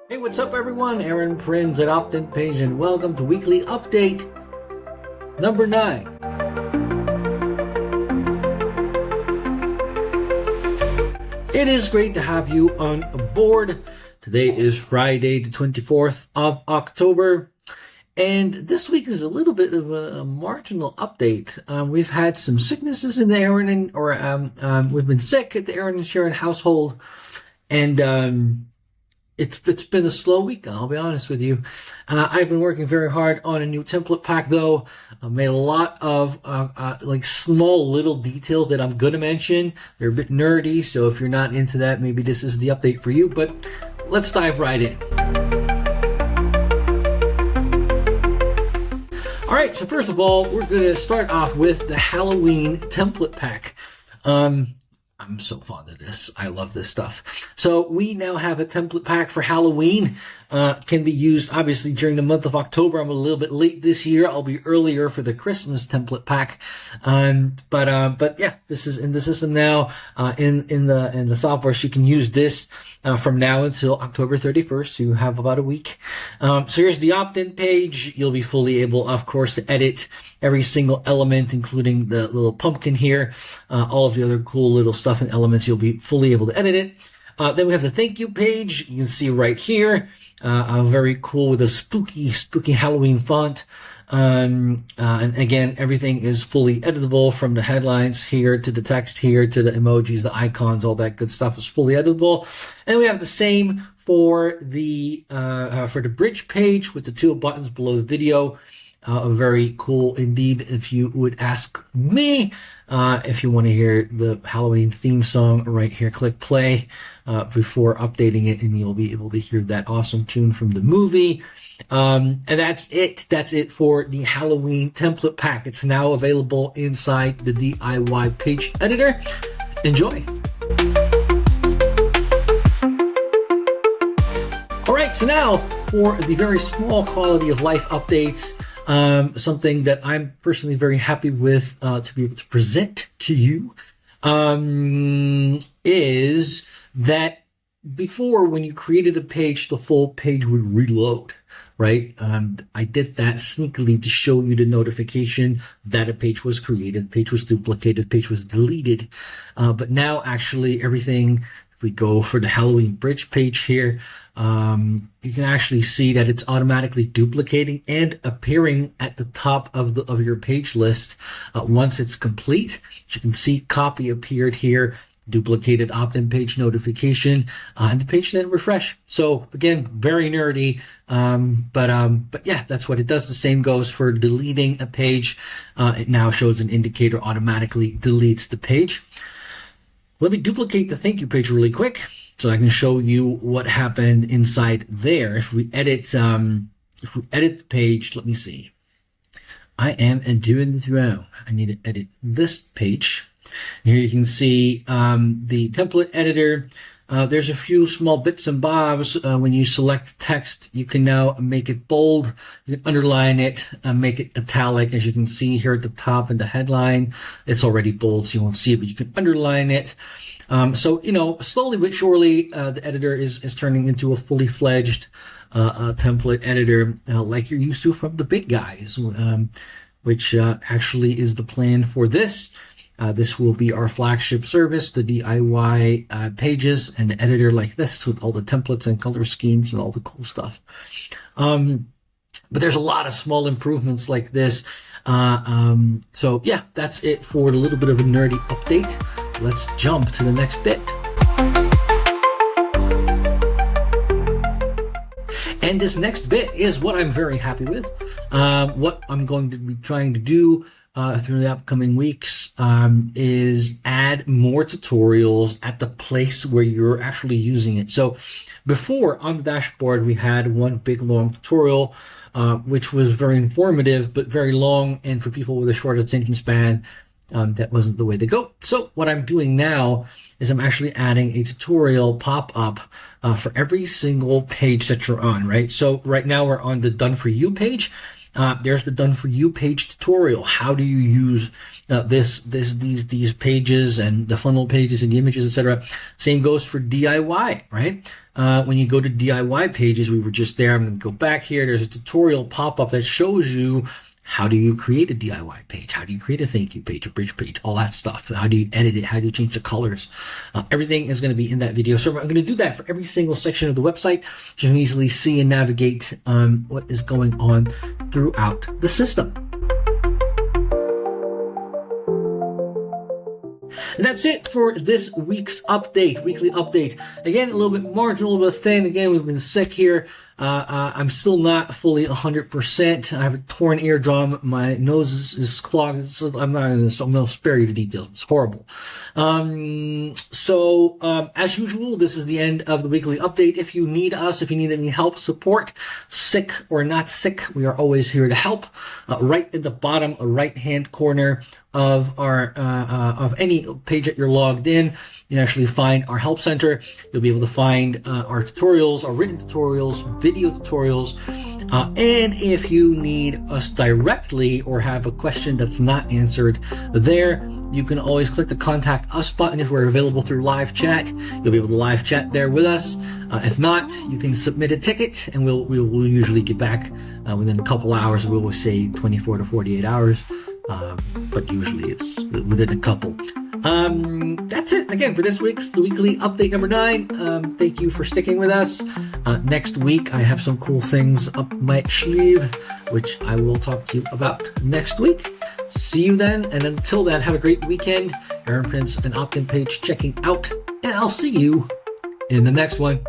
Hey, what's up everyone? Aron Prins at Optin Page, and welcome to weekly update number 9. It is great to have you on board. Today is Friday, the 24th of October, and this week is a little bit of a marginal update. We've had some sicknesses in the Aron and we've been sick at the Aron and Sharon household, and It's been a slow week, I'll be honest with you. I've been working very hard on a new template pack, though. I've made a lot of like small little details that I'm going to mention. They're a bit nerdy, so if you're not into that, maybe this is the update for you. But let's dive right in. All right, so first of all, we're going to start off with the Halloween template pack. I'm so fond of this. I love this stuff. So we now have a template pack for Halloween. Can be used obviously during the month of October. I'm a little bit late this year. I'll be earlier for the Christmas template pack. But yeah, this is in the system now, in the software. So you can use this from now until October 31st. So you have about a week. So here's the opt-in page. You'll be fully able, of course, to edit every single element, including the little pumpkin here, all of the other cool little stuff and elements. You'll be fully able to edit it. Then we have the thank you page. You can see right here, very cool with a spooky Halloween font. And again, everything is fully editable, from the headlines here to the text here to the emojis, the icons, all that good stuff is fully editable. And we have the same for the bridge page with the 2 buttons below the video. Very cool indeed, if you would ask me. If you want to hear the Halloween theme song right here, click play before updating it, and you'll be able to hear that awesome tune from the movie. And that's it. That's it for the Halloween template pack. It's now available inside the DIY page editor. Enjoy. All right, so now for the very small quality of life updates. Something that I'm personally very happy with to be able to present to you is that before, when you created a page, the full page would reload, right? I did that sneakily to show you the notification that a page was created, the page was duplicated, the page was deleted. But now actually everything, if we go for the Halloween bridge page here, you can actually see that it's automatically duplicating and appearing at the top of your page list once it's complete. As you can see, copy appeared here, duplicated opt-in page notification, and the page then refresh. So again, very nerdy, but yeah, that's what it does. The same goes for deleting a page. It now shows an indicator, automatically deletes the page. Let me duplicate the thank you page really quick, so I can show you what happened inside there. If we edit the page, let me see. I am doing this wrong. I need to edit this page. Here you can see the template editor. There's a few small bits and bobs. When you select text, you can now make it bold. You can underline it, make it italic. As you can see here at the top in the headline, it's already bold, so you won't see it, but you can underline it. So, you know, slowly but surely, the editor is turning into a fully fledged template editor, like you're used to from the big guys, which actually is the plan for this. This will be our flagship service, the DIY pages, and the editor like this with all the templates and color schemes and all the cool stuff. But there's a lot of small improvements like this. So yeah, that's it for a little bit of a nerdy update. Let's jump to the next bit. And this next bit is what I'm very happy with. What I'm going to be trying to do through the upcoming weeks is add more tutorials at the place where you're actually using it. So before, on the dashboard, we had one big long tutorial, which was very informative, but very long. And for people with a short attention span, that wasn't the way to go. So what I'm doing now is I'm actually adding a tutorial pop-up for every single page that you're on, right? So right now we're on the Done For You page. There's the Done For You page tutorial. How do you use these pages and the funnel pages and the images, etc. Same goes for DIY, right? when you go to DIY pages, we were just there. I'm going to go back here. There's a tutorial pop-up that shows you how do you create a DIY page? How do you create a thank you page, a bridge page, all that stuff? How do you edit it? How do you change the colors? Everything is going to be in that video. So I'm going to do that for every single section of the website. So you can easily see and navigate what is going on throughout the system. And that's it for this week's update, weekly update. Again, a little bit marginal, a little bit thin. Again, we've been sick here. I'm still not fully 100%. I have a torn eardrum. My nose is clogged. So I'm going to spare you the details. It's horrible. As usual, this is the end of the weekly update. If you need us, if you need any help, support, sick or not sick, we are always here to help. Right in the bottom right-hand corner of our of any page that you're logged in, you actually find our help center. You'll be able to find our tutorials, our written tutorials, video tutorials, and if you need us directly or have a question that's not answered there, you can always click the contact us button. If we're available through live chat, you'll be able to live chat there with us. If not, you can submit a ticket and we'll usually get back within a couple hours. We always say 24 to 48 hours. But usually it's within a couple. That's it again for this week's weekly update number 9. Thank you for sticking with us. Next week I have some cool things up my sleeve, which I will talk to you about next week. See you then, and until then, have a great weekend. Aron Prins and Optin Page checking out, and I'll see you in the next one.